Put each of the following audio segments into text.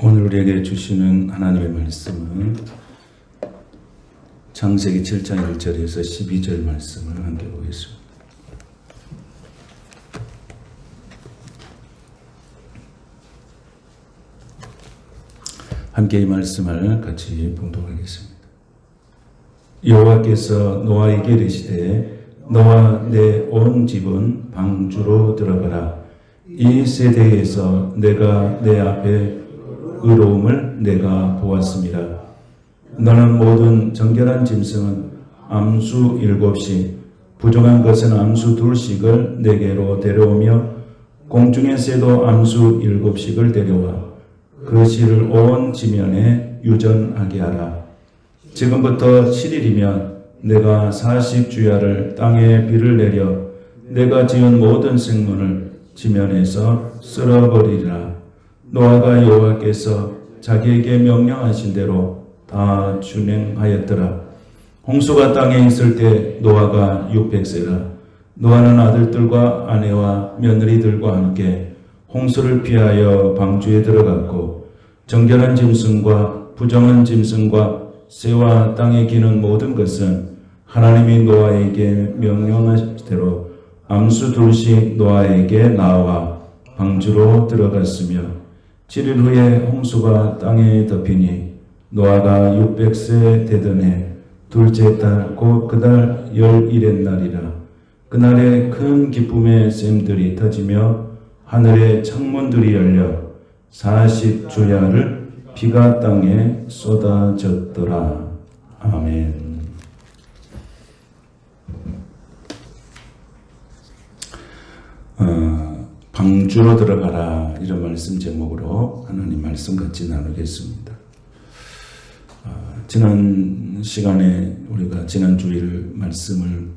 오늘 우리에게 주시는 하나님의 말씀은 창세기 7장 1절에서 12절 말씀을 함께 보겠습니다. 함께 이 말씀을 같이 봉독하겠습니다. 여호와께서 노아에게 이르시되 너와 내 온 집은 방주로 들어가라. 이 세대에서 내가 내 앞에 의로움을 내가 보았습니다. 너는 모든 정결한 짐승은 암수 7씩, 부정한 것은 암수 2씩을 내게로 데려오며 공중의 새도 암수 7씩을 데려와 그 실을 온 지면에 유전하게 하라. 지금부터 7일이면 내가 40주야를 땅에 비를 내려 내가 지은 모든 생물을 지면에서 쓸어버리리라. 노아가 여호와께서 자기에게 명령하신 대로 다 준행하였더라. 홍수가 땅에 있을 때 노아가 600세라. 노아는 아들들과 아내와 며느리들과 함께 홍수를 피하여 방주에 들어갔고 정결한 짐승과 부정한 짐승과 새와 땅에 기는 모든 것은 하나님이 노아에게 명령하신 대로 암수 2씩 노아에게 나와 방주로 들어갔으며 7일 후에 홍수가 땅에 덮이니 노아가 600세 되던 해 둘째 달 곧 그달 11의 날이라. 그날에 큰 기쁨의 샘들이 터지며 하늘의 창문들이 열려 40주야를 비가 땅에 쏟아졌더라. 아멘. 방주로 들어가라, 이런 말씀 제목으로 하나님 말씀 같이 나누겠습니다. 지난 시간에 우리가 지난 주일 말씀을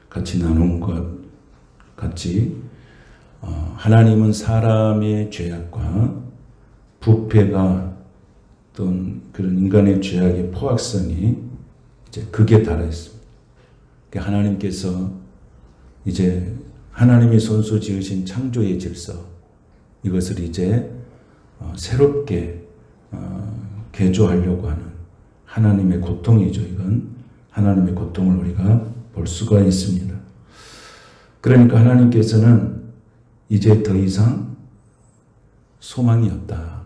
같이 나눈 것 같이 하나님은 사람의 죄악과 부패가 어떤 그런 인간의 죄악의 포악성이 이제 극에 달했습니다. 그러니까 하나님께서 이제 하나님이 손수 지으신 창조의 질서, 이것을 이제 새롭게 개조하려고 하는 하나님의 고통이죠. 이건 하나님의 고통을 우리가 볼 수가 있습니다. 그러니까 하나님께서는 이제 더 이상 소망이 없다.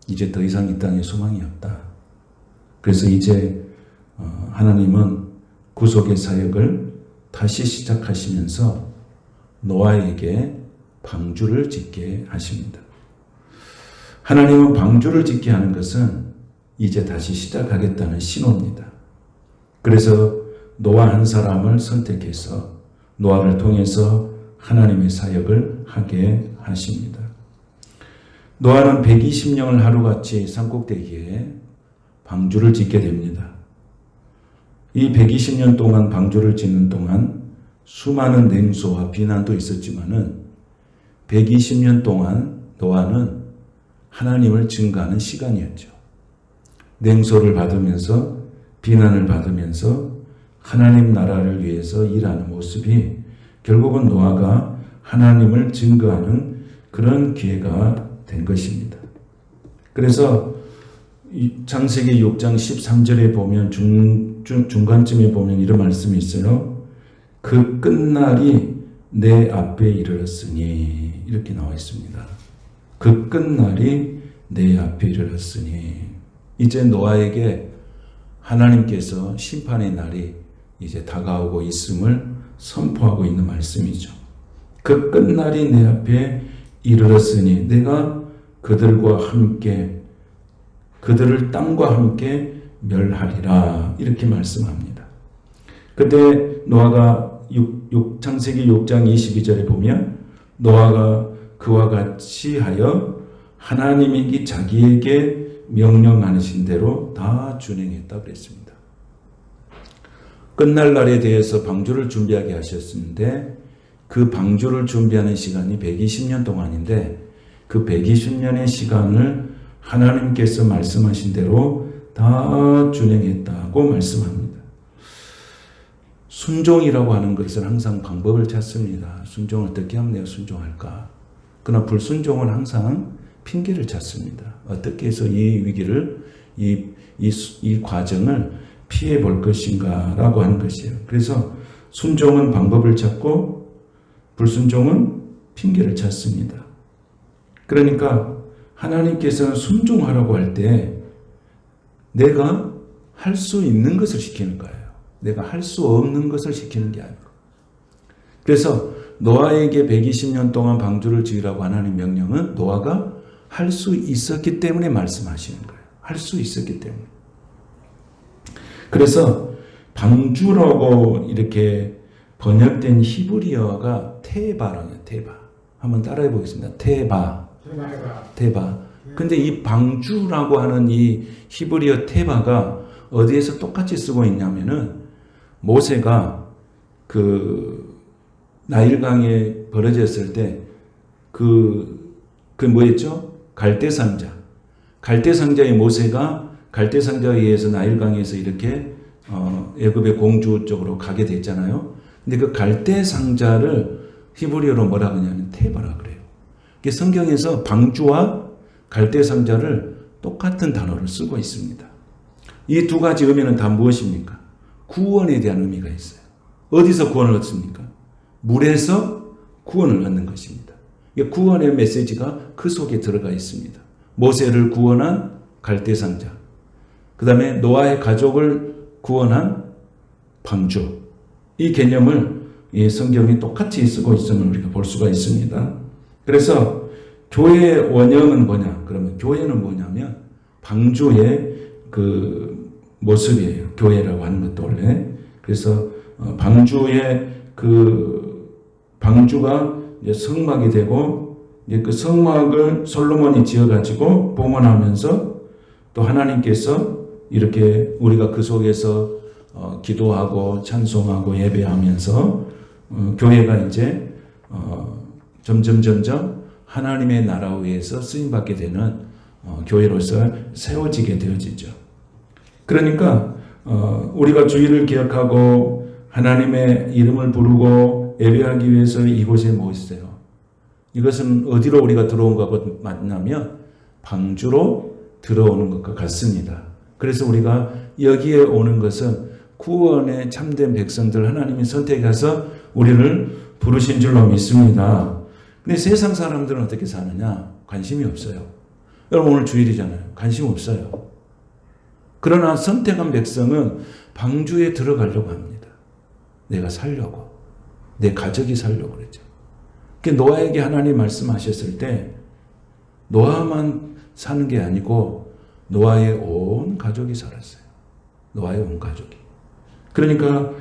이제 더 이상 이 땅에 소망이 없다. 그래서 이제 하나님은 구속의 사역을 다시 시작하시면서 노아에게 방주를 짓게 하십니다. 하나님은 방주를 짓게 하는 것은 이제 다시 시작하겠다는 신호입니다. 그래서 노아 한 사람을 선택해서 노아를 통해서 하나님의 사역을 하게 하십니다. 노아는 120년을 하루같이 산꼭대기에 방주를 짓게 됩니다. 이 120년 동안 방주를 짓는 동안 수많은 냉소와 비난도 있었지만은 120년 동안 노아는 하나님을 증거하는 시간이었죠. 냉소를 받으면서 비난을 받으면서 하나님 나라를 위해서 일하는 모습이 결국은 노아가 하나님을 증거하는 그런 기회가 된 것입니다. 그래서 창세기 6장 13절에 보면 중간쯤에 보면 이런 말씀이 있어요. 그 끝날이 내 앞에 이르렀으니, 이렇게 나와 있습니다. 그 끝날이 내 앞에 이르렀으니, 이제 노아에게 하나님께서 심판의 날이 이제 다가오고 있음을 선포하고 있는 말씀이죠. 그 끝날이 내 앞에 이르렀으니 내가 그들과 함께 그들을 땅과 함께 멸하리라, 이렇게 말씀합니다. 그때 노아가 창세기 6장 22절에 보면 노아가 그와 같이 하여 하나님이 자기에게 명령하신 대로 다 준행했다 그랬습니다. 끝날 날에 대해서 방주를 준비하게 하셨는데 그 방주를 준비하는 시간이 120년 동안인데 그 120년의 시간을 하나님께서 말씀하신 대로 다 준행했다고 말씀합니다. 순종이라고 하는 것은 항상 방법을 찾습니다. 순종을 어떻게 하면 내가 순종할까? 그러나 불순종은 항상 핑계를 찾습니다. 어떻게 해서 이 위기를, 이 과정을 피해 볼 것인가라고 하는 것이에요. 그래서 순종은 방법을 찾고 불순종은 핑계를 찾습니다. 그러니까 하나님께서는 순종하라고 할 때 내가 할 수 있는 것을 시키는 거예요. 내가 할 수 없는 것을 시키는 게 아니고. 그래서 노아에게 120년 동안 방주를 지으라고 하나님 명령은 노아가 할 수 있었기 때문에 말씀하시는 거예요. 할 수 있었기 때문에. 그래서 방주라고 이렇게 번역된 히브리어가 테바라는 테바. 한번 따라해 보겠습니다. 테바. 근데 이 방주라고 하는 이 히브리어 테바가 어디에서 똑같이 쓰고 있냐면은 모세가 그 나일강에 벌어졌을 때 그 뭐였죠? 갈대상자. 갈대상자의 모세가 갈대상자에 의해서 나일강에서 이렇게 애굽의 공주 쪽으로 가게 됐잖아요. 근데 그 갈대상자를 히브리어로 뭐라 그러냐면 테바라 그래요. 성경에서 방주와 갈대상자를 똑같은 단어를 쓰고 있습니다. 이 두 가지 의미는 다 무엇입니까? 구원에 대한 의미가 있어요. 어디서 구원을 얻습니까? 물에서 구원을 얻는 것입니다. 구원의 메시지가 그 속에 들어가 있습니다. 모세를 구원한 갈대상자, 그 다음에 노아의 가족을 구원한 방주, 이 개념을 이 성경이 똑같이 쓰고 있음을 우리가 볼 수가 있습니다. 그래서 교회의 원형은 뭐냐? 그러면 교회는 뭐냐면 방주의 그 모습이에요. 교회라고 하는 것도 원래. 그래서 방주의 그 방주가 이제 성막이 되고 이제 그 성막을 솔로몬이 지어가지고 봉헌하면서 또 하나님께서 이렇게 우리가 그 속에서 기도하고 찬송하고 예배하면서 교회가 이제 점점 하나님의 나라 위에서 쓰임받게 되는 교회로서 세워지게 되어지죠. 그러니까 우리가 주일을 기억하고 하나님의 이름을 부르고 예배하기 위해서 이곳에 모였어요. 이것은 어디로 우리가 들어온 것과 맞냐면 방주로 들어오는 것과 같습니다. 그래서 우리가 여기에 오는 것은 구원에 참된 백성들 하나님이 선택해서 우리를 부르신 줄로 믿습니다. 근데 세상 사람들은 어떻게 사느냐? 관심이 없어요. 여러분 오늘 주일이잖아요. 관심 없어요. 그러나 선택한 백성은 방주에 들어가려고 합니다. 내가 살려고. 내 가족이 살려고 그러죠. 노아에게 하나님 말씀하셨을 때 노아만 사는 게 아니고 노아의 온 가족이 살았어요. 노아의 온 가족이. 그러니까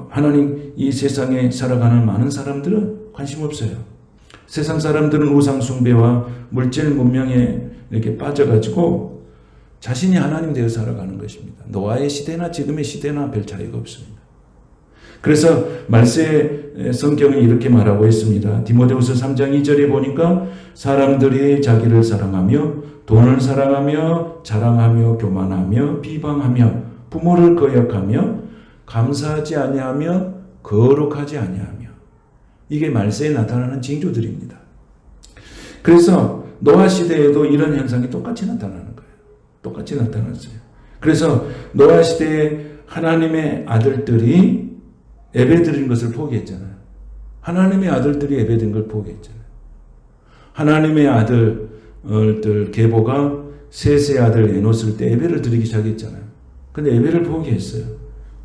하나님 이 세상에 살아가는 많은 사람들은 관심 없어요. 세상 사람들은 우상 숭배와 물질 문명에 이렇게 빠져가지고 자신이 하나님 되어 살아가는 것입니다. 노아의 시대나 지금의 시대나 별 차이가 없습니다. 그래서 말세 성경은 이렇게 말하고 있습니다. 디모데후서 3장 2절에 보니까 사람들이 자기를 사랑하며 돈을 사랑하며 자랑하며 교만하며 비방하며 부모를 거역하며 감사하지 아니하며 거룩하지 아니하며, 이게 말세에 나타나는 징조들입니다. 그래서 노아 시대에도 이런 현상이 똑같이 나타나는 거예요. 똑같이 나타났어요. 그래서 노아 시대에 하나님의 아들들이 예배드린 것을 포기했잖아요. 하나님의 아들들이 예배드린 걸 포기했잖아요. 하나님의 아들들 계보가 셋의 아들 에노스를 때 예배를 드리기 시작했잖아요. 근데 예배를 포기했어요.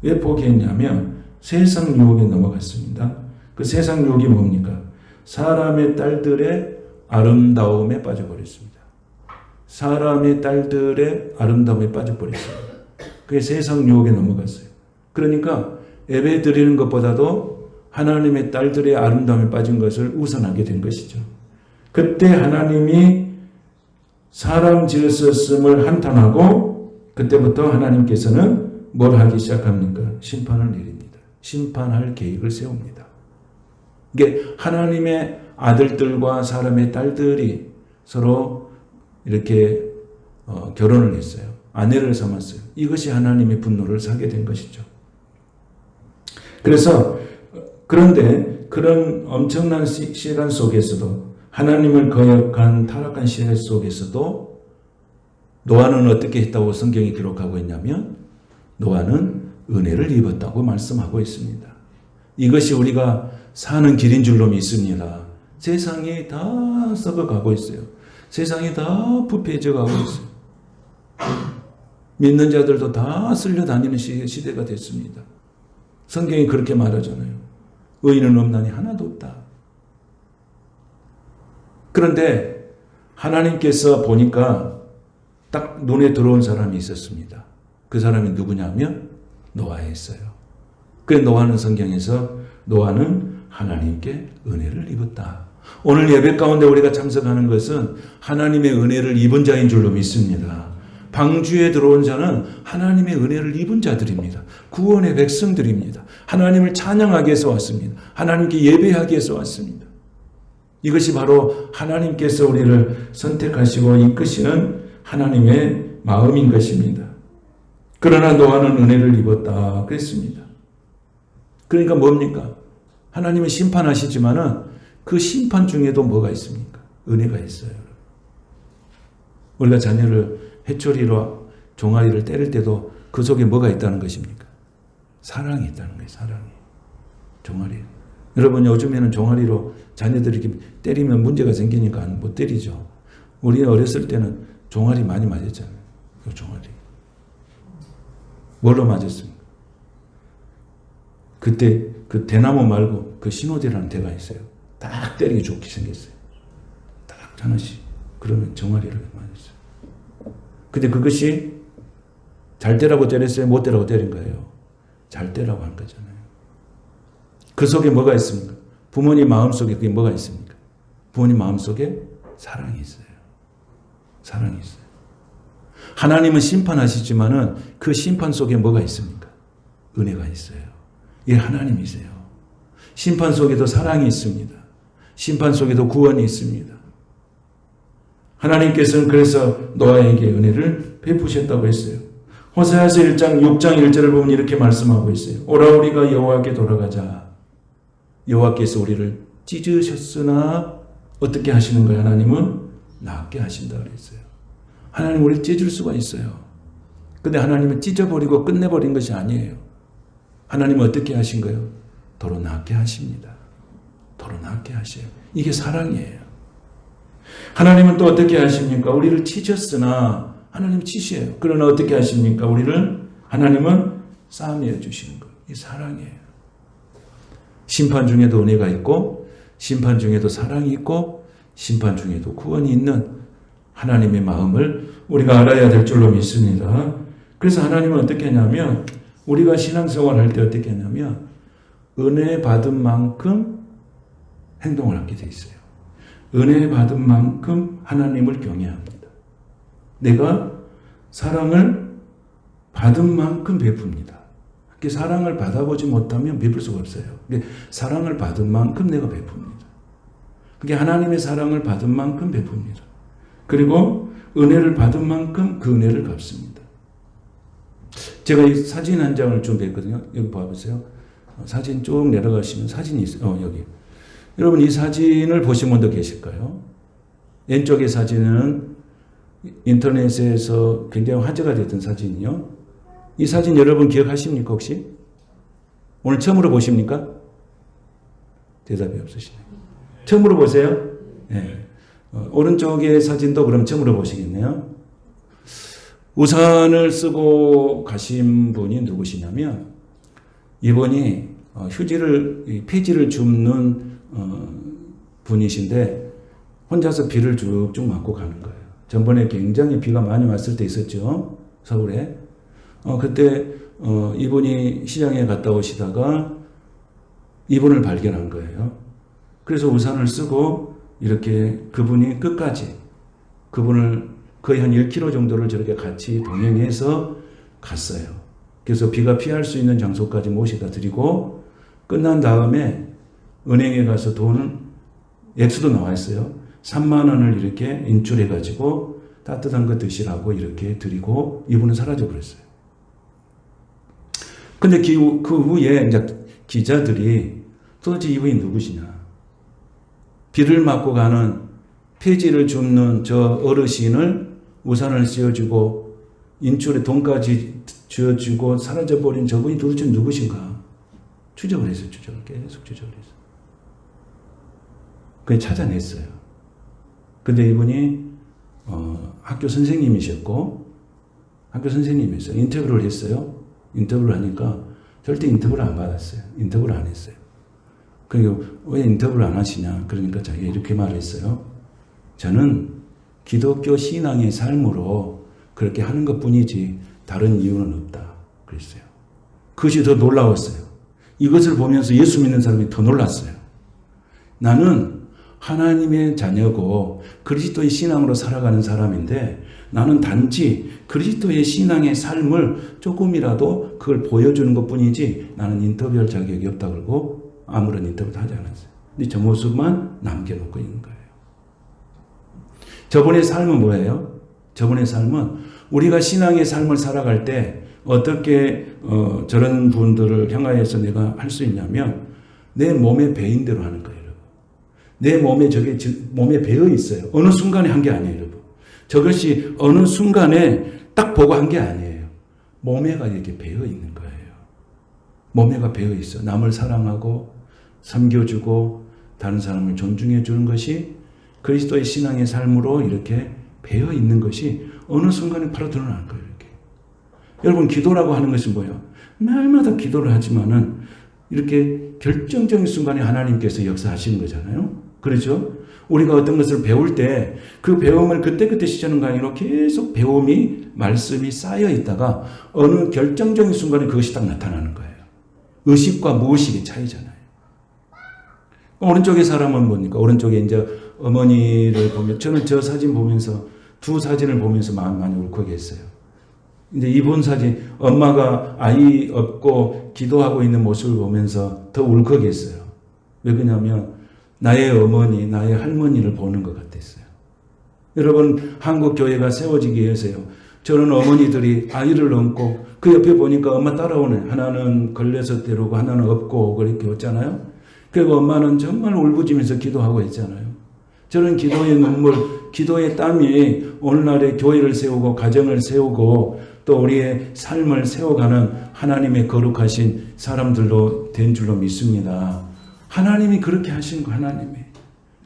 왜 포기했냐면 세상 유혹에 넘어갔습니다. 그 세상 유혹이 뭡니까? 사람의 딸들의 아름다움에 빠져버렸습니다. 사람의 딸들의 아름다움에 빠져버렸습니다. 그게 세상 유혹에 넘어갔어요. 그러니까 예배 드리는 것보다도 하나님의 딸들의 아름다움에 빠진 것을 우선하게 된 것이죠. 그때 하나님이 사람 지으셨음을 한탄하고 그때부터 하나님께서는 뭘 하기 시작합니까? 심판을 내립니다. 심판할 계획을 세웁니다. 이게 하나님의 아들들과 사람의 딸들이 서로 이렇게 결혼을 했어요. 아내를 삼았어요. 이것이 하나님의 분노를 사게 된 것이죠. 그래서 그런데 그런 엄청난 시간 속에서도 하나님을 거역한 타락한 시대 속에서도 노아는 어떻게 했다고 성경이 기록하고 있냐면 노아는 은혜를 입었다고 말씀하고 있습니다. 이것이 우리가 사는 길인 줄로 믿습니다. 세상이 다 썩어가고 있어요. 세상이 다 부패해져 가고 있어요. 믿는 자들도 다 쓸려다니는 시대가 됐습니다. 성경이 그렇게 말하잖아요. 의인은 없나니 하나도 없다. 그런데 하나님께서 보니까 딱 눈에 들어온 사람이 있었습니다. 그 사람이 누구냐면 노아였어요. 그 노아는 성경에서 노아는 하나님께 은혜를 입었다. 오늘 예배 가운데 우리가 참석하는 것은 하나님의 은혜를 입은 자인 줄로 믿습니다. 방주에 들어온 자는 하나님의 은혜를 입은 자들입니다. 구원의 백성들입니다. 하나님을 찬양하기 위해서 왔습니다. 하나님께 예배하기 위해서 왔습니다. 이것이 바로 하나님께서 우리를 선택하시고 이끄시는 하나님의 마음인 것입니다. 그러나 노아는 은혜를 입었다 그랬습니다. 그러니까 뭡니까? 하나님은 심판하시지만은 그 심판 중에도 뭐가 있습니까? 은혜가 있어요. 우리가 자녀를 해초리로 종아리를 때릴 때도 그 속에 뭐가 있다는 것입니까? 사랑이 있다는 거예요. 사랑이. 종아리. 여러분 요즘에는 종아리로 자녀들이 이렇게 때리면 문제가 생기니까 못 때리죠. 우리 어렸을 때는 종아리 많이 맞았잖아요. 그 종아리. 뭘로 맞았습니까? 그때 그 대나무 말고 그 신호대라는 대가 있어요. 딱 때리기 좋게 생겼어요. 딱 하나씩. 그러면 종아리를 맞았어요. 근데 그것이 잘 때라고 때렸어요? 못 때라고 때린 거예요? 잘 때라고 한 거잖아요. 그 속에 뭐가 있습니까? 부모님 마음속에 그게 뭐가 있습니까? 부모님 마음속에 사랑이 있어요. 사랑이 있어요. 하나님은 심판하시지만은 그 심판 속에 뭐가 있습니까? 은혜가 있어요. 이게 하나님이세요. 심판 속에도 사랑이 있습니다. 심판 속에도 구원이 있습니다. 하나님께서는 그래서 노아에게 은혜를 베푸셨다고 했어요. 호세아서 1장 6장 1절을 보면 이렇게 말씀하고 있어요. 오라 우리가 여호와께 돌아가자. 여호와께서 우리를 찢으셨으나 어떻게 하시는 거예요? 하나님은 낫게 하신다 그랬어요. 하나님 우리를 찢을 수가 있어요. 근데 하나님은 찢어버리고 끝내버린 것이 아니에요. 하나님은 어떻게 하신 거예요? 도로 낫게 하십니다. 도로 낫게 하셔요. 이게 사랑이에요. 하나님은 또 어떻게 하십니까? 우리를 찢었으나 하나님 치시에요. 그러나 어떻게 하십니까? 우리를 하나님은 싸매어 주시는 거예요. 이 사랑이에요. 심판 중에도 은혜가 있고 심판 중에도 사랑이 있고 심판 중에도 구원이 있는 하나님의 마음을 우리가 알아야 될 줄로 믿습니다. 그래서 하나님은 어떻게 하냐면 우리가 신앙생활 할 때 어떻게 하냐면 은혜 받은 만큼 행동을 하게 돼 있어요. 은혜 받은 만큼 하나님을 경외합니다. 내가 사랑을 받은 만큼 베풉니다. 사랑을 받아보지 못하면 베풀 수가 없어요. 사랑을 받은 만큼 내가 베풉니다. 그게 하나님의 사랑을 받은 만큼 베풉니다. 그리고 은혜를 받은 만큼 그 은혜를 갚습니다. 제가 이 사진 한 장을 준비했거든요. 여기 봐보세요. 사진 쭉 내려가시면 사진이 있어요. 여기. 여러분 이 사진을 보신 분도 계실까요? 왼쪽의 사진은 인터넷에서 굉장히 화제가 됐던 사진이요. 이 사진 여러분 기억하십니까 혹시? 오늘 처음으로 보십니까? 대답이 없으시네요. 처음으로 보세요? 네. 오른쪽의 사진도 그럼 처음으로 보시겠네요. 우산을 쓰고 가신 분이 누구시냐면 이분이 폐지를 줍는 분이신데 혼자서 비를 쭉쭉 맞고 가는 거예요. 전번에 굉장히 비가 많이 왔을 때 있었죠. 서울에. 그때 이분이 시장에 갔다 오시다가 이분을 발견한 거예요. 그래서 우산을 쓰고 이렇게 그분이 끝까지 그분을 거의 한 1km 정도를 저렇게 같이 동행해서 갔어요. 그래서 비가 피할 수 있는 장소까지 모시다 드리고 끝난 다음에 은행에 가서 돈은 액수도 나와 있어요. 3만 원을 이렇게 인출해 가지고 따뜻한 거 드시라고 이렇게 드리고 이분은 사라져 버렸어요. 근데 그 후에 이제 기자들이 도대체 이분이 누구시냐? 비를 맞고 가는 폐지를 줍는 저 어르신을 우산을 씌워주고 인출에 돈까지 쥐어주고 사라져버린 저분이 도대체 누구신가? 추적을 했어요. 계속 추적을 했어요. 그냥 찾아냈어요. 근데 이분이 학교 선생님이셨고 학교 선생님이었어요. 인터뷰를 했어요. 인터뷰를 하니까 절대 인터뷰를 안 받았어요. 인터뷰를 안 했어요. 그리고 왜 인터뷰를 안 하시냐? 그러니까 자기가 이렇게 말했어요. 저는 기독교 신앙의 삶으로 그렇게 하는 것뿐이지 다른 이유는 없다. 그랬어요. 그것이 더 놀라웠어요. 이것을 보면서 예수 믿는 사람이 더 놀랐어요. 나는 하나님의 자녀고 그리스도의 신앙으로 살아가는 사람인데 나는 단지 그리스도의 신앙의 삶을 조금이라도 그걸 보여주는 것뿐이지 나는 인터뷰할 자격이 없다 그러고 아무런 인터뷰도 하지 않았어요. 근데 저 모습만 남겨놓고 있는 거예요. 저분의 삶은 뭐예요? 저분의 삶은 우리가 신앙의 삶을 살아갈 때 어떻게 저런 분들을 향하여서 내가 할 수 있냐면 내 몸에 배인 대로 하는 거예요. 여러분. 내 몸에 저게 몸에 배어 있어요. 어느 순간에 한 게 아니에요. 여러분. 저것이 어느 순간에 딱 보고 한 게 아니에요. 몸에가 이렇게 배어 있는 거예요. 몸에가 배어 있어. 남을 사랑하고 섬겨주고 다른 사람을 존중해 주는 것이 그리스도의 신앙의 삶으로 이렇게 배어 있는 것이 어느 순간에 바로 드러나는 거예요. 이렇게. 여러분 기도라고 하는 것은 뭐예요? 날마다 기도를 하지만은 이렇게 결정적인 순간에 하나님께서 역사하시는 거잖아요. 그렇죠? 우리가 어떤 것을 배울 때 그 배움을 그때그때 시작하는 거 아니라 계속 배움이 말씀이 쌓여 있다가 어느 결정적인 순간에 그것이 딱 나타나는 거예요. 의식과 무의식의 차이잖아요. 오른쪽의 사람은 뭡니까? 오른쪽에 이제 어머니를 보면 저는 저 사진 보면서 두 사진을 보면서 마음 많이 울컥했어요. 이제 이분 사진 엄마가 아이 업고 기도하고 있는 모습을 보면서 더 울컥했어요. 왜 그러냐면 나의 어머니, 나의 할머니를 보는 것 같았어요. 여러분 한국 교회가 세워지기 위해서요. 저는 어머니들이 아이를 업고 그 옆에 보니까 엄마 따라오네. 하나는 걸려서 데리고 하나는 업고 그렇게 왔잖아요. 그리고 엄마는 정말 울부짖으면서 기도하고 있잖아요. 저는 기도의 눈물, 기도의 땀이 오늘날의 교회를 세우고 가정을 세우고 또 우리의 삶을 세워가는 하나님의 거룩하신 사람들로 된 줄로 믿습니다. 하나님이 그렇게 하신 거 하나님이.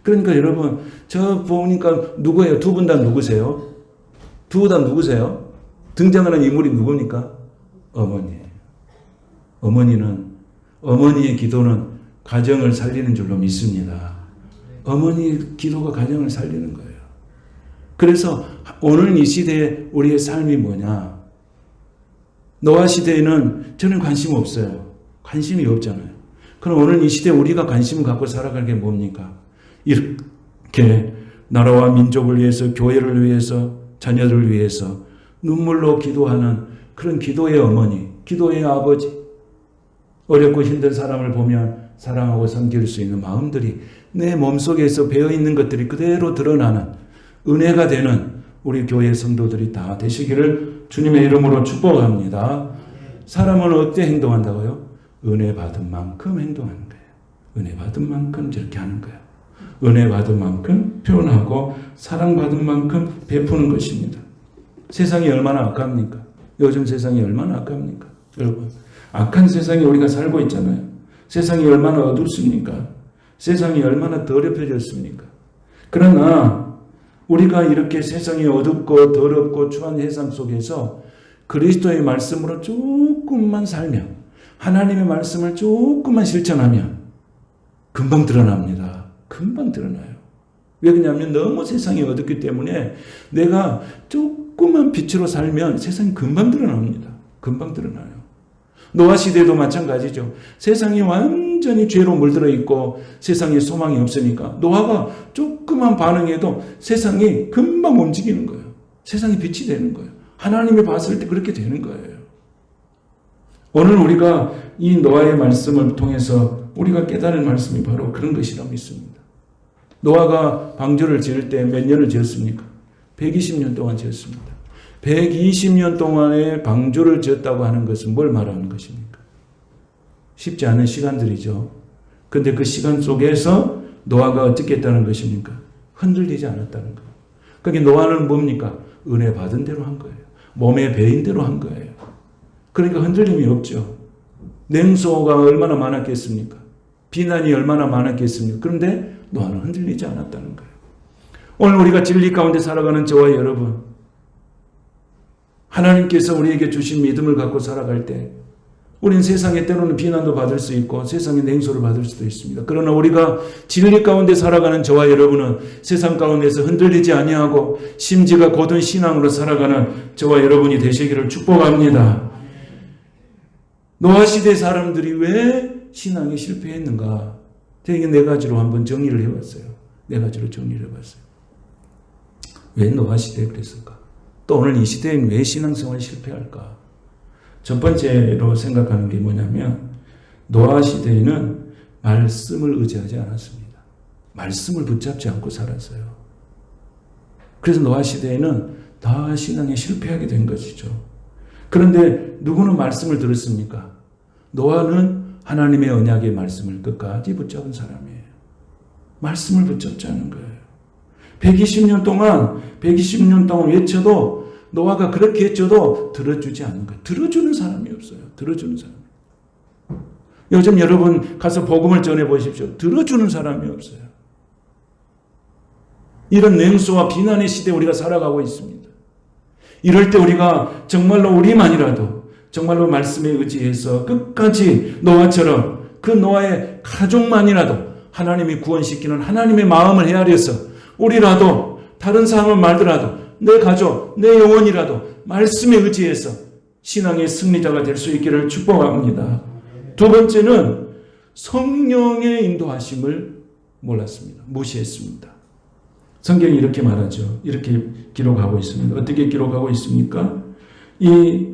그러니까 여러분 저 보니까 누구예요? 두 분 다 누구세요? 두 분 다 누구세요? 등장하는 인물이 누굽니까? 어머니예요. 어머니의 기도는 가정을 살리는 줄로 믿습니다. 어머니 기도가 가정을 살리는 거예요. 그래서 오늘 이 시대에 우리의 삶이 뭐냐? 노아 시대에는 저는 관심 없어요. 관심이 없잖아요. 그럼 오늘 이 시대에 우리가 관심을 갖고 살아갈 게 뭡니까? 이렇게 나라와 민족을 위해서, 교회를 위해서, 자녀들을 위해서 눈물로 기도하는 그런 기도의 어머니, 기도의 아버지, 어렵고 힘든 사람을 보면 사랑하고 섬길 수 있는 마음들이 내 몸속에서 배어있는 것들이 그대로 드러나는 은혜가 되는 우리 교회 성도들이 다 되시기를 주님의 이름으로 축복합니다. 사람은 어떻게 행동한다고요? 은혜 받은 만큼 행동하는 거예요. 은혜 받은 만큼 저렇게 하는 거예요. 은혜 받은 만큼 표현하고 사랑받은 만큼 베푸는 것입니다. 세상이 얼마나 악합니까? 요즘 세상이 얼마나 악합니까? 여러분, 악한 세상에 우리가 살고 있잖아요. 세상이 얼마나 어둡습니까? 세상이 얼마나 더럽혀졌습니까? 그러나 우리가 이렇게 세상이 어둡고 더럽고 추한 세상 속에서 그리스도의 말씀으로 조금만 살면, 하나님의 말씀을 조금만 실천하면 금방 드러납니다. 금방 드러나요. 왜 그러냐면 너무 세상이 어둡기 때문에 내가 조금만 빛으로 살면 세상이 금방 드러납니다. 금방 드러나요. 노아 시대도 마찬가지죠. 세상이 완전히 죄로 물들어 있고 세상에 소망이 없으니까 노아가 조그만 반응해도 세상이 금방 움직이는 거예요. 세상이 빛이 되는 거예요. 하나님이 봤을 때 그렇게 되는 거예요. 오늘 우리가 이 노아의 말씀을 통해서 우리가 깨달을 말씀이 바로 그런 것이라고 믿습니다. 노아가 방주를 지을 때 몇 년을 지었습니까? 120년 동안 지었습니다. 120년 동안의 방주를 지었다고 하는 것은 뭘 말하는 것입니까? 쉽지 않은 시간들이죠. 그런데 그 시간 속에서 노아가 어떻게 했다는 것입니까? 흔들리지 않았다는 거예요. 그러니까 노아는 뭡니까? 은혜 받은 대로 한 거예요. 몸에 배인 대로 한 거예요. 그러니까 흔들림이 없죠. 냉소가 얼마나 많았겠습니까? 비난이 얼마나 많았겠습니까? 그런데 노아는 흔들리지 않았다는 거예요. 오늘 우리가 진리 가운데 살아가는 저와 여러분, 하나님께서 우리에게 주신 믿음을 갖고 살아갈 때 우리는 세상에 때로는 비난도 받을 수 있고 세상에 냉소를 받을 수도 있습니다. 그러나 우리가 진리 가운데 살아가는 저와 여러분은 세상 가운데서 흔들리지 아니하고 심지가 곧은 신앙으로 살아가는 저와 여러분이 되시기를 축복합니다. 노아 시대 사람들이 왜 신앙에 실패했는가? 제가 네 가지로 한번 정리를 해봤어요. 네 가지로 정리를 해봤어요. 왜 노아 시대에 그랬을까? 또 오늘 이 시대엔 왜 신앙생활이 실패할까? 첫 번째로 생각하는 게 뭐냐면 노아 시대에는 말씀을 의지하지 않았습니다. 말씀을 붙잡지 않고 살았어요. 그래서 노아 시대에는 다 신앙에 실패하게 된 것이죠. 그런데 누구는 말씀을 들었습니까? 노아는 하나님의 언약의 말씀을 끝까지 붙잡은 사람이에요. 말씀을 붙잡지 않는 거예요. 120년 동안 외쳐도 노아가 그렇게 했줘도 들어주지 않는 거예요. 들어주는 사람이 없어요. 들어주는 사람이. 요즘 여러분 가서 복음을 전해보십시오. 들어주는 사람이 없어요. 이런 냉소와 비난의 시대에 우리가 살아가고 있습니다. 이럴 때 우리가 정말로 우리만이라도 정말로 말씀에 의지해서 끝까지 노아처럼 그 노아의 가족만이라도 하나님이 구원시키는 하나님의 마음을 헤아려서 우리라도 다른 사람을 말더라도 내 가족, 내 영혼이라도 말씀에 의지해서 신앙의 승리자가 될 수 있기를 축복합니다. 두 번째는 성령의 인도하심을 몰랐습니다. 무시했습니다. 성경이 이렇게 말하죠. 이렇게 기록하고 있습니다. 어떻게 기록하고 있습니까? 이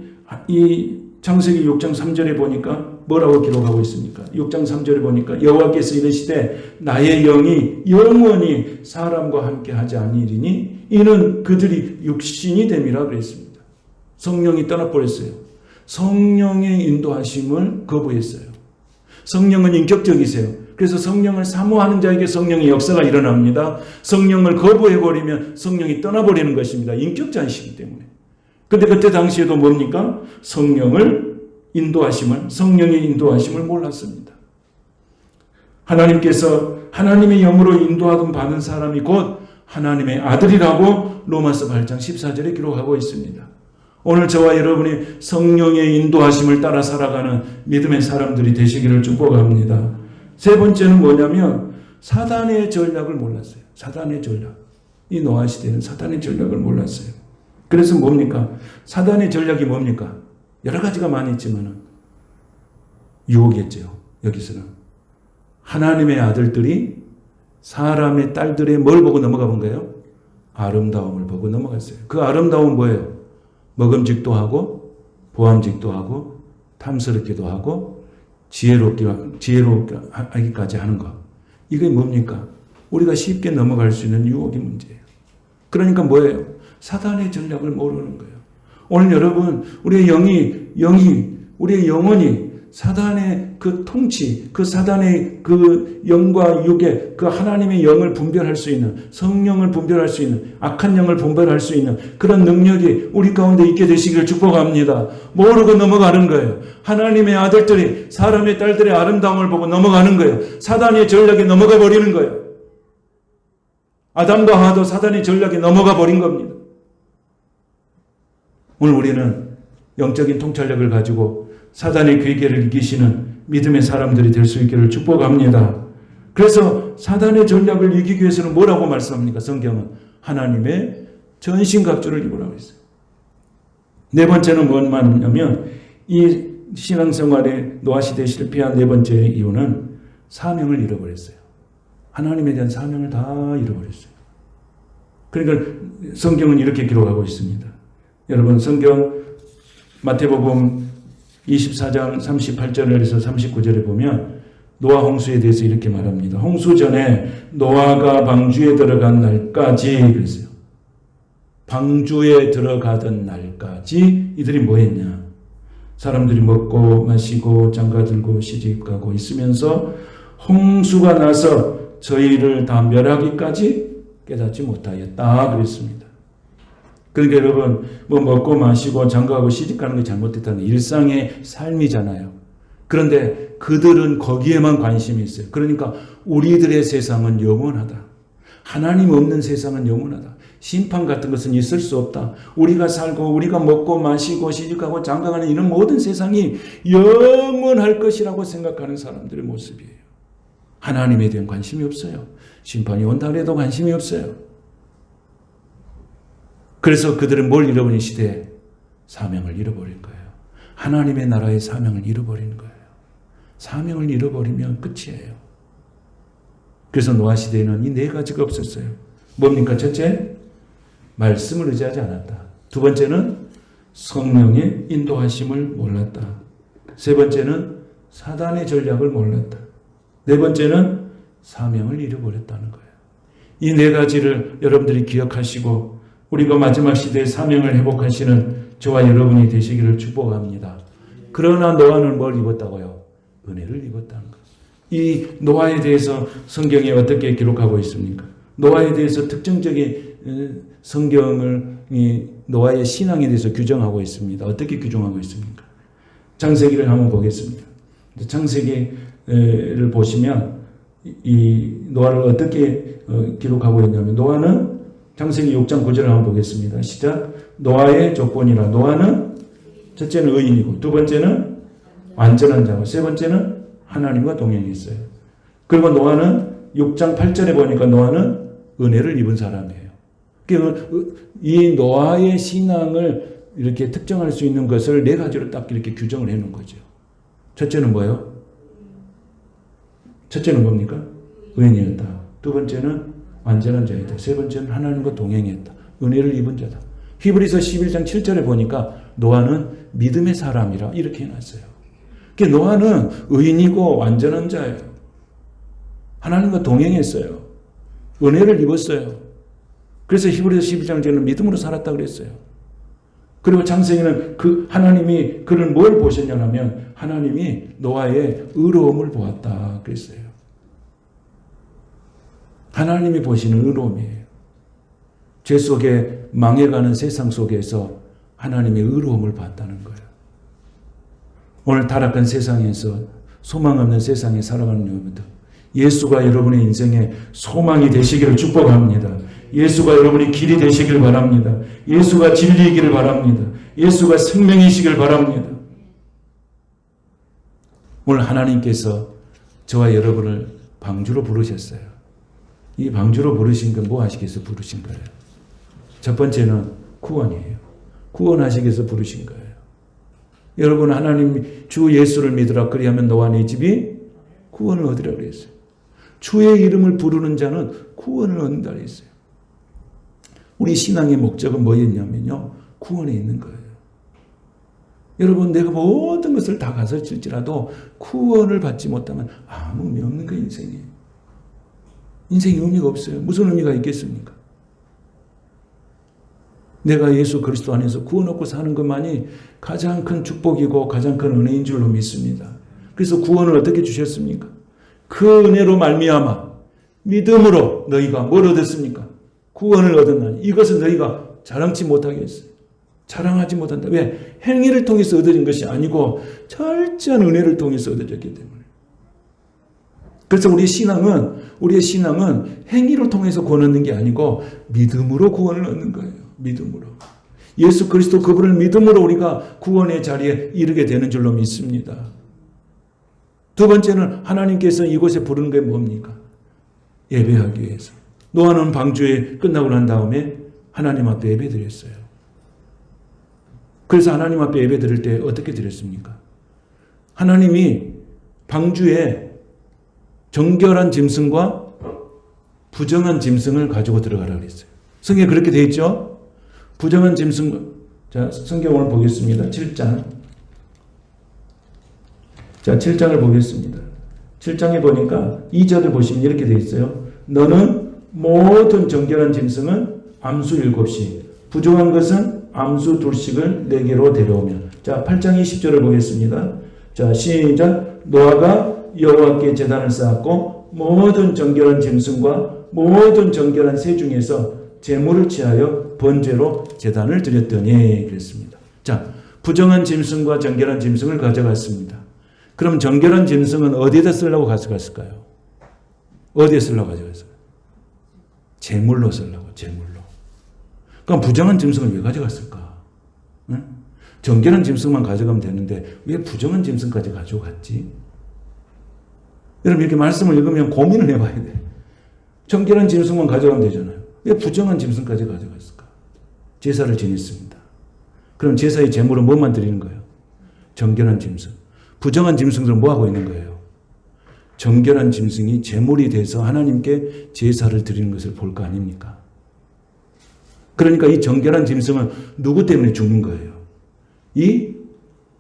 창세기 6장 3절에 보니까 뭐라고 기록하고 있습니까? 6장 3절에 보니까 여호와께서 이르시되 나의 영이 영원히 사람과 함께 하지 아니하리니 이는 그들이 육신이 됨이라 그랬습니다. 성령이 떠나버렸어요. 성령의 인도하심을 거부했어요. 성령은 인격적이세요. 그래서 성령을 사모하는 자에게 성령의 역사가 일어납니다. 성령을 거부해버리면 성령이 떠나버리는 것입니다. 인격자이시기 때문에. 근데 그때 당시에도 뭡니까? 성령의 인도하심을 몰랐습니다. 하나님께서 하나님의 영으로 인도하던 받은 사람이 곧 하나님의 아들이라고 로마서 8장 14절에 기록하고 있습니다. 오늘 저와 여러분이 성령의 인도하심을 따라 살아가는 믿음의 사람들이 되시기를 축복합니다. 세 번째는 뭐냐면 사단의 전략을 몰랐어요. 사단의 전략. 이 노아 시대는 사단의 전략을 몰랐어요. 그래서 뭡니까? 사단의 전략이 뭡니까? 여러 가지가 많이 있지만 유혹이었죠. 여기서는 하나님의 아들들이 사람의 딸들의 뭘 보고 넘어가 본 거예요? 아름다움을 보고 넘어갔어요. 그 아름다움은 뭐예요? 먹음직도 하고 보암직도 하고 탐스럽기도 하고 지혜롭기까지 하는 것. 이게 뭡니까? 우리가 쉽게 넘어갈 수 있는 유혹의 문제예요. 그러니까 뭐예요? 사단의 전략을 모르는 거예요. 오늘 여러분, 우리의 우리의 영혼이 사단의 그 통치, 그 사단의 그 영과 육의 그 하나님의 영을 분별할 수 있는, 성령을 분별할 수 있는, 악한 영을 분별할 수 있는 그런 능력이 우리 가운데 있게 되시기를 축복합니다. 모르고 넘어가는 거예요. 하나님의 아들들이 사람의 딸들의 아름다움을 보고 넘어가는 거예요. 사단의 전략에 넘어가 버리는 거예요. 아담과 하와도 사단의 전략에 넘어가 버린 겁니다. 오늘 우리는 영적인 통찰력을 가지고 사단의 괴계를 이기시는 믿음의 사람들이 될 수 있기를 축복합니다. 그래서 사단의 전략을 이기기 위해서는 뭐라고 말씀합니까? 성경은 하나님의 전신갑주를 입으라고 했어요. 네 번째는 뭔 말이냐면 이 신앙생활에 노아시대에 실패한 네 번째 이유는 사명을 잃어버렸어요. 하나님에 대한 사명을 다 잃어버렸어요. 그러니까 성경은 이렇게 기록하고 있습니다. 여러분 성경 마태복음 24장 38절에서 39절에 보면 노아 홍수에 대해서 이렇게 말합니다. 홍수 전에 노아가 방주에 들어간 날까지 그랬어요. 방주에 들어가던 날까지 이들이 뭐 했냐? 사람들이 먹고 마시고 장가들고 시집가고 있으면서 홍수가 나서 저희를 다 멸하기까지 깨닫지 못하였다 그랬습니다. 그러니까 여러분 뭐 먹고 마시고 장가가고 시집가는 게 잘못됐다는 일상의 삶이잖아요. 그런데 그들은 거기에만 관심이 있어요. 그러니까 우리들의 세상은 영원하다. 하나님 없는 세상은 영원하다. 심판 같은 것은 있을 수 없다. 우리가 살고 우리가 먹고 마시고 시집가고 장가가는 이런 모든 세상이 영원할 것이라고 생각하는 사람들의 모습이에요. 하나님에 대한 관심이 없어요. 심판이 온다 해도 관심이 없어요. 그래서 그들은 뭘 잃어버린 시대에? 사명을 잃어버린 거예요. 하나님의 나라의 사명을 잃어버린 거예요. 사명을 잃어버리면 끝이에요. 그래서 노아 시대에는 이 네 가지가 없었어요. 뭡니까? 첫째, 말씀을 의지하지 않았다. 두 번째는 성령의 인도하심을 몰랐다. 세 번째는 사단의 전략을 몰랐다. 네 번째는 사명을 잃어버렸다는 거예요. 이 네 가지를 여러분들이 기억하시고 우리가 마지막 시대에 사명을 회복하시는 저와 여러분이 되시기를 축복합니다. 그러나 노아는 뭘 입었다고요? 은혜를 입었다는 것. 이 노아에 대해서 성경에 어떻게 기록하고 있습니까? 노아에 대해서 특정적인 성경을 노아의 신앙에 대해서 규정하고 있습니다. 어떻게 규정하고 있습니까? 창세기를 한번 보겠습니다. 창세기를 보시면 이 노아를 어떻게 기록하고 있냐면 노아는 창세기 6장 9절을 한번 보겠습니다. 시작. 노아의 조건이라. 노아는 첫째는 의인이고 두 번째는 완전한 자고 세 번째는 하나님과 동행했어요. 그리고 노아는 6장 8절에 보니까 노아는 은혜를 입은 사람이에요. 이 노아의 신앙을 이렇게 특정할 수 있는 것을 네 가지로 딱 이렇게 규정을 해 놓은 거죠. 첫째는 뭐예요? 첫째는 뭡니까? 의인이었다. 두 번째는 완전한 자이다. 세 번째는 하나님과 동행했다. 은혜를 입은 자다. 히브리서 11장 7절에 보니까 노아는 믿음의 사람이라 이렇게 해놨어요. 노아는 의인이고 완전한 자예요. 하나님과 동행했어요. 은혜를 입었어요. 그래서 히브리서 11장에는 믿음으로 살았다 그랬어요. 그리고 창세기는 하나님이 그를 뭘 보셨냐면 하나님이 노아의 의로움을 보았다 그랬어요. 하나님이 보시는 의로움이에요. 죄 속에 망해가는 세상 속에서 하나님의 의로움을 봤다는 거예요. 오늘 타락한 세상에서 소망 없는 세상에 살아가는 여러분들, 예수가 여러분의 인생에 소망이 되시기를 축복합니다. 예수가 여러분의 길이 되시길 바랍니다. 예수가 진리이기를 바랍니다. 예수가 생명이시길 바랍니다. 오늘 하나님께서 저와 여러분을 방주로 부르셨어요. 이 방주로 부르신 건 뭐 하시기 위해서 부르신 거예요? 첫 번째는 구원이에요. 구원하시기 위해서 부르신 거예요. 여러분 하나님 주 예수를 믿으라 그리하면 너와 네 집이 구원을 얻으라 그랬어요. 주의 이름을 부르는 자는 구원을 얻는다 그랬어요. 우리 신앙의 목적은 뭐였냐면요. 구원에 있는 거예요. 여러분 내가 모든 것을 다 가르칠지라도 구원을 받지 못하면 아무 의미 없는 거예요. 인생이. 인생이 의미가 없어요. 무슨 의미가 있겠습니까? 내가 예수 그리스도 안에서 구원 얻고 사는 것만이 가장 큰 축복이고 가장 큰 은혜인 줄로 믿습니다. 그래서 구원을 어떻게 주셨습니까? 그 은혜로 말미암아 믿음으로 너희가 뭘 얻었습니까? 구원을 얻었나니 이것은 너희가 자랑치 못하게 했어요. 자랑하지 못한다. 왜? 행위를 통해서 얻어진 것이 아니고 철저한 은혜를 통해서 얻어졌기 때문에. 그래서 우리의 신앙은 행위를 통해서 구원 얻는 게 아니고 믿음으로 구원을 얻는 거예요. 믿음으로. 예수 그리스도 그분을 믿음으로 우리가 구원의 자리에 이르게 되는 줄로 믿습니다. 두 번째는 하나님께서 이곳에 부르는 게 뭡니까? 예배하기 위해서. 노아는 방주에 끝나고 난 다음에 하나님 앞에 예배 드렸어요. 그래서 하나님 앞에 예배 드릴 때 어떻게 드렸습니까? 하나님이 방주에 정결한 짐승과 부정한 짐승을 가지고 들어가라 그랬어요. 성경에 그렇게 되어 있죠? 부정한 짐승, 자, 성경 오늘 보겠습니다. 7장. 자, 7장을 보겠습니다. 7장에 보니까 2절을 보시면 이렇게 되어 있어요. 너는 모든 정결한 짐승은 암수 7씩, 부정한 것은 암수 2씩을 내게로 데려오며. 자, 8장 20절을 보겠습니다. 자, 시작. 노아가 여호와께 제단을 쌓았고 모든 정결한 짐승과 모든 정결한 새 중에서 제물을 취하여 번제로 제단을 드렸더니 그랬습니다. 자, 부정한 짐승과 정결한 짐승을 가져갔습니다. 그럼 정결한 짐승은 어디에다 쓰려고 가져갔을까요? 어디에 쓰려고 가져갔어요? 제물로 쓰려고, 제물로. 그럼 부정한 짐승을 왜 가져갔을까? 응? 정결한 짐승만 가져가면 되는데 왜 부정한 짐승까지 가져갔지? 여러분 이렇게 말씀을 읽으면 고민을 해봐야 돼. 정결한 짐승만 가져가면 되잖아요. 왜 부정한 짐승까지 가져갔을까? 제사를 지냈습니다. 그럼 제사의 제물은 뭐만 드리는 거예요? 정결한 짐승. 부정한 짐승들은 뭐 하고 있는 거예요? 정결한 짐승이 제물이 돼서 하나님께 제사를 드리는 것을 볼 거 아닙니까? 그러니까 이 정결한 짐승은 누구 때문에 죽는 거예요? 이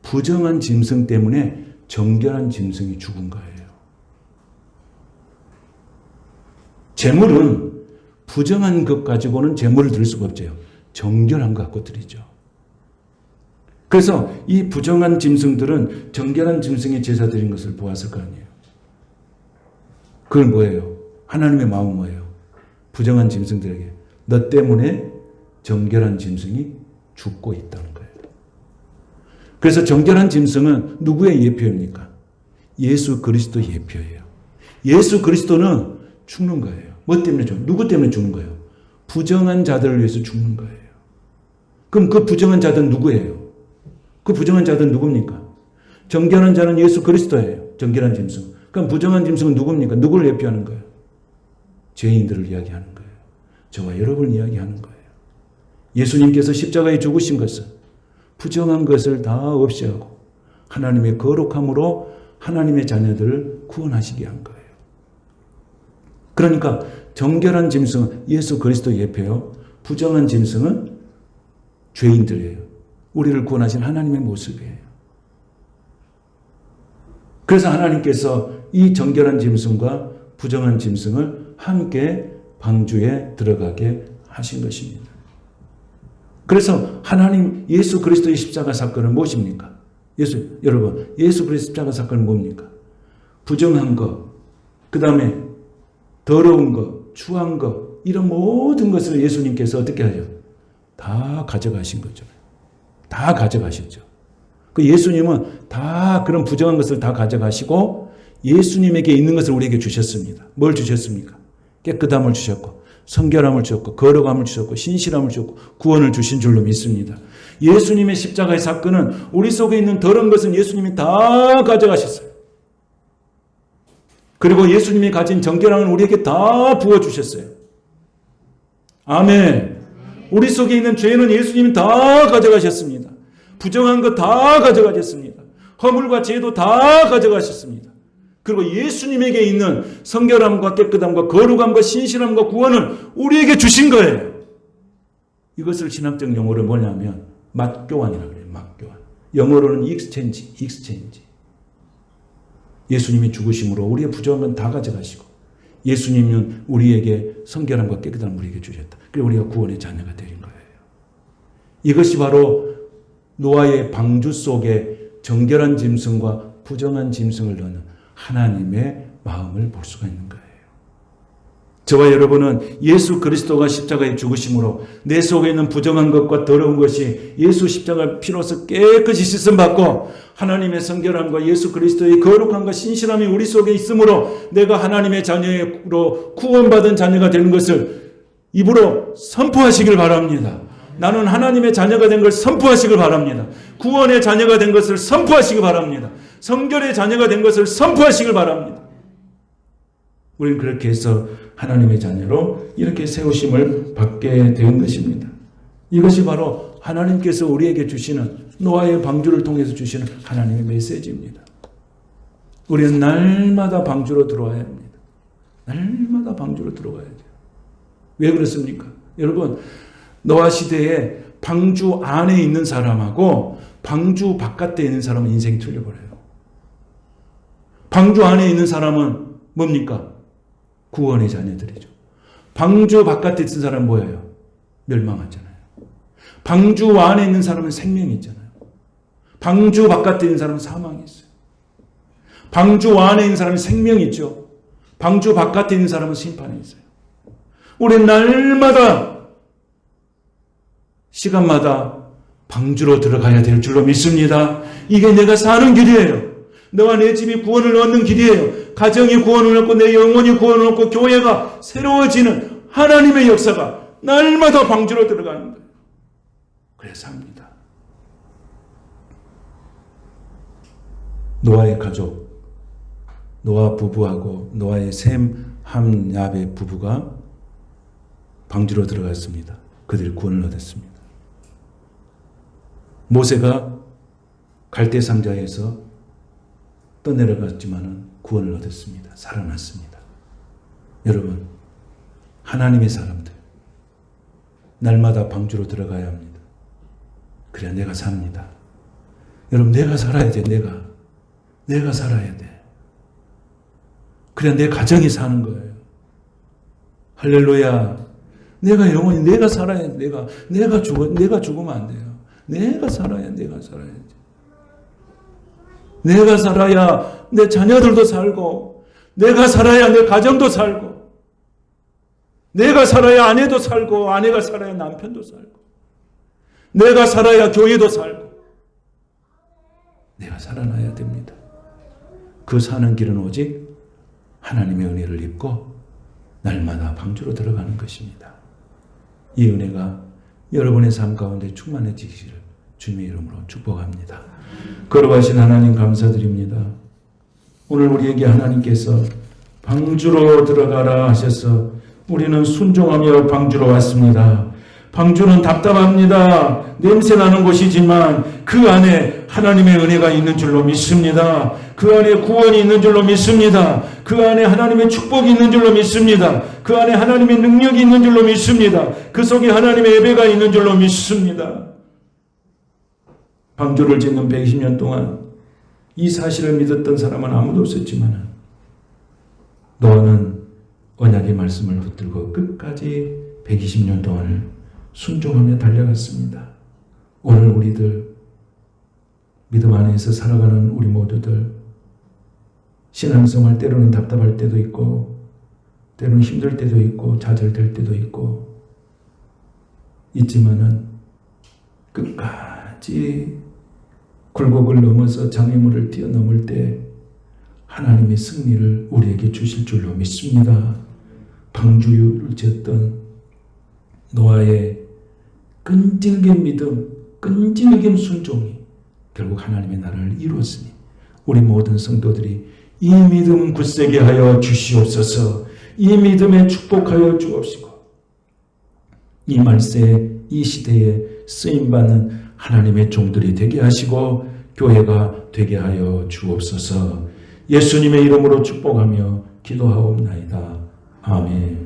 부정한 짐승 때문에 정결한 짐승이 죽은 거예요. 제물은 부정한 것 가지고는 제물을 드릴 수가 없죠. 정결한 것 갖고 드리죠. 그래서 이 부정한 짐승들은 정결한 짐승이 제사 드린 것을 보았을 거 아니에요. 그건 뭐예요? 하나님의 마음은 뭐예요? 부정한 짐승들에게 너 때문에 정결한 짐승이 죽고 있다는 거예요. 그래서 정결한 짐승은 누구의 예표입니까? 예수 그리스도 예표예요. 예수 그리스도는 죽는 거예요. 뭐 때문에 누구 때문에 죽는 거예요? 부정한 자들을 위해서 죽는 거예요. 그럼 그 부정한 자들은 누구예요? 그 부정한 자들은 누굽니까? 정결한 자는 예수 그리스도예요. 정결한 짐승. 그럼 부정한 짐승은 누굽니까? 누구를 예표하는 거예요? 죄인들을 이야기하는 거예요. 저와 여러분을 이야기하는 거예요. 예수님께서 십자가에 죽으신 것은 부정한 것을 다 없애하고 하나님의 거룩함으로 하나님의 자녀들을 구원하시게 한 거예요. 그러니까 정결한 짐승은 예수 그리스도 예표요. 부정한 짐승은 죄인들이에요. 우리를 구원하신 하나님의 모습이에요. 그래서 하나님께서 이 정결한 짐승과 부정한 짐승을 함께 방주에 들어가게 하신 것입니다. 그래서 하나님 예수 그리스도의 십자가 사건은 무엇입니까? 여러분 예수 그리스도 십자가 사건은 뭡니까? 부정한 것, 그 다음에 더러운 것, 추한 것 이런 모든 것을 예수님께서 어떻게 하죠? 다 가져가신 거잖아요. 다 가져가셨죠. 그 예수님은 다 그런 부정한 것을 다 가져가시고 예수님에게 있는 것을 우리에게 주셨습니다. 뭘 주셨습니까? 깨끗함을 주셨고 성결함을 주셨고 거룩함을 주셨고 신실함을 주셨고 구원을 주신 줄로 믿습니다. 예수님의 십자가의 사건은 우리 속에 있는 더러운 것은 예수님이 다 가져가셨어요. 그리고 예수님이 가진 정결함을 우리에게 다 부어주셨어요. 아멘. 우리 속에 있는 죄는 예수님이 다 가져가셨습니다. 부정한 것 다 가져가셨습니다. 허물과 죄도 다 가져가셨습니다. 그리고 예수님에게 있는 성결함과 깨끗함과 거룩함과 신실함과 구원을 우리에게 주신 거예요. 이것을 신학적 용어로 뭐냐면 맞교환이라고 그래요. 맞교환. 영어로는 익스체인지. 예수님이 죽으심으로 우리의 부정한 건 다 가져가시고 예수님은 우리에게 성결함과 깨끗함을 우리에게 주셨다. 그리고 우리가 구원의 자녀가 되는 거예요. 이것이 바로 노아의 방주 속에 정결한 짐승과 부정한 짐승을 넣는 하나님의 마음을 볼 수가 있는 거예요. 저와 여러분은 예수 그리스도가 십자가에 죽으심으로 내 속에 있는 부정한 것과 더러운 것이 예수 십자가 피로서 깨끗이 씻음받고 하나님의 성결함과 예수 그리스도의 거룩함과 신실함이 우리 속에 있으므로 내가 하나님의 자녀로 구원받은 자녀가 되는 것을 입으로 선포하시길 바랍니다. 나는 하나님의 자녀가 된 걸 선포하시길 바랍니다. 구원의 자녀가 된 것을 선포하시길 바랍니다. 성결의 자녀가 된 것을 선포하시길 바랍니다. 우리는 그렇게 해서 하나님의 자녀로 이렇게 세우심을 받게 된 것입니다. 이것이 바로 하나님께서 우리에게 주시는 노아의 방주를 통해서 주시는 하나님의 메시지입니다. 우리는 날마다 방주로 들어와야 합니다. 날마다 방주로 들어가야 돼요. 왜 그렇습니까? 여러분 노아 시대에 방주 안에 있는 사람하고 방주 바깥에 있는 사람은 인생이 틀려버려요. 방주 안에 있는 사람은 뭡니까? 구원의 자녀들이죠. 방주 바깥에 있는 사람은 뭐예요? 멸망하잖아요. 방주 안에 있는 사람은 생명이 있잖아요. 방주 바깥에 있는 사람은 사망이 있어요. 방주 안에 있는 사람은 생명이 있죠. 방주 바깥에 있는 사람은 심판이 있어요. 우리 날마다 시간마다 방주로 들어가야 될 줄로 믿습니다. 이게 내가 사는 길이에요. 너와 내 집이 구원을 얻는 길이에요. 가정이 구원을 얻고 내 영혼이 구원을 얻고 교회가 새로워지는 하나님의 역사가 날마다 방주로 들어가는 거예요. 그래서 합니다. 노아의 가족, 노아 부부하고 노아의 셈, 함, 야벳 부부가 방주로 들어갔습니다. 그들이 구원을 얻었습니다. 모세가 갈대 상자에서 떠내려갔지만 구원을 얻었습니다. 살아났습니다. 여러분, 하나님의 사람들 날마다 방주로 들어가야 합니다. 그래야 내가 삽니다. 여러분, 내가 살아야 돼. 내가 살아야 돼. 그래야 내 가정이 사는 거예요. 할렐루야. 내가 영원히 내가 살아야 돼. 내가 죽으면 안 돼요. 내가 살아야지. 내가 살아야 내 자녀들도 살고, 내가 살아야 내 가정도 살고, 내가 살아야 아내도 살고, 아내가 살아야 남편도 살고, 내가 살아야 교회도 살고, 내가 살아나야 됩니다. 그 사는 길은 오직 하나님의 은혜를 입고 날마다 방주로 들어가는 것입니다. 이 은혜가 여러분의 삶 가운데 충만해지기를 주님의 이름으로 축복합니다. 거룩하신 하나님 감사드립니다. 오늘 우리에게 하나님께서 방주로 들어가라 하셔서 우리는 순종하며 방주로 왔습니다. 방주는 답답합니다. 냄새나는 곳이지만 그 안에 하나님의 은혜가 있는 줄로 믿습니다. 그 안에 구원이 있는 줄로 믿습니다. 그 안에 하나님의 축복이 있는 줄로 믿습니다. 그 안에 하나님의 능력이 있는 줄로 믿습니다. 그 속에 하나님의 예배가 있는 줄로 믿습니다. 방주를 짓는 120년 동안 이 사실을 믿었던 사람은 아무도 없었지만 노아는 언약의 말씀을 붙들고 끝까지 120년 동안을 순종하며 달려갔습니다. 오늘 우리들 믿음 안에서 살아가는 우리 모두들 신앙생활 때로는 답답할 때도 있고 때로는 힘들 때도 있고 좌절될 때도 있고 있지만은 끝까지 굴곡을 넘어서 장애물을 뛰어넘을 때 하나님의 승리를 우리에게 주실 줄로 믿습니다. 방주를 지었던 노아의 끈질긴 믿음, 끈질긴 순종이 결국 하나님의 나라를 이루었으니 우리 모든 성도들이 이 믿음 굳세게 하여 주시옵소서. 이 믿음에 축복하여 주옵시고 이 말세에 이 시대에 쓰임받는 하나님의 종들이 되게 하시고 교회가 되게 하여 주옵소서. 예수님의 이름으로 축복하며 기도하옵나이다. 아멘.